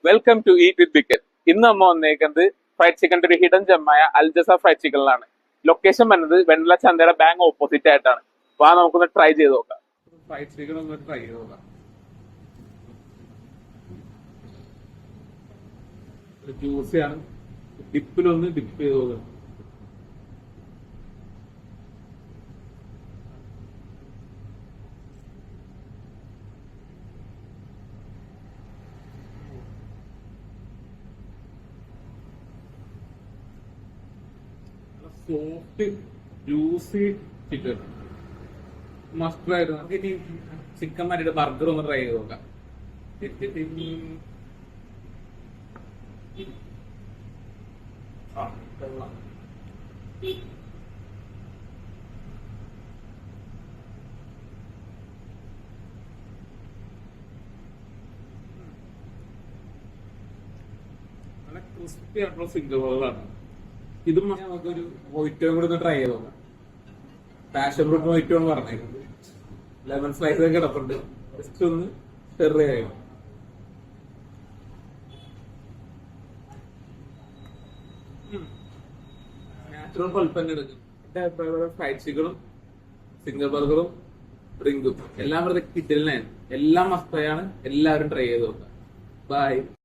Welcome to eat with ബിക്കൻ. ഇന്ന് നമ്മ വന്നേക്കുന്നത് ഫ്രൈഡ് ചിക്കൻ്റെ ഒരു ഹിഡൻ ജമ്മായ അൽജസ ഫ്രൈഡ് ചിക്കനിലാണ്. ലൊക്കേഷൻ വരുന്നത് വെണ്ണല ചന്തയുടെ ബാങ്ക് ഓപ്പോസിറ്റ് ആയിട്ടാണ്. അപ്പൊ നമുക്കൊന്ന് ട്രൈ ചെയ്ത് നോക്കാം. ഫ്രൈഡ് ചിക്കൻ ഒന്ന് ട്രൈ ചെയ്ത് നോക്കാം. ജ്യൂസിയാണ്, ഡിപ്പിലൊന്ന് ഡിപ്പ് ചെയ്ത് നോക്കാം. Soft juicy chicken must try. നമുക്ക് ഇനി ചിക്കൻ മാറ്റിട്ട് ബർഗർ ഒന്ന് ട്രൈ ചെയ്ത് നോക്കാം. നല്ല ക്രിസ്പി ആയിട്ടുള്ള സിംഗിൾ ബർഗറാണ്. ഇതും നമുക്കൊരു വൈറ്റോ കൂടെ ഒന്ന് ട്രൈ ചെയ്ത് നോക്കാം. പാഷൻ ഫ്രൂട്ട് വൈറ്റോ എന്ന് പറഞ്ഞേക്കുന്നത് ലെമൺ സ്ലൈസ് ഒക്കെ കിടപ്പുണ്ട്. ജസ്റ്റ് ഒന്ന് ഷെയർ ചെയ്യാം. നാച്ചുറൽ പൾപ്പ് തന്നെ എടുക്കും. എന്റെ അഭിപ്രായം ഫ്രൈഡ് ചിക്കനും സിംഗിൾ ബർഗറും ഡ്രിങ്കും എല്ലാം വെറുതെ കിട്ടില്ല. എല്ലാം മസ്തായാണ്. എല്ലാവരും ട്രൈ ചെയ്ത് നോക്കാം. ബൈ.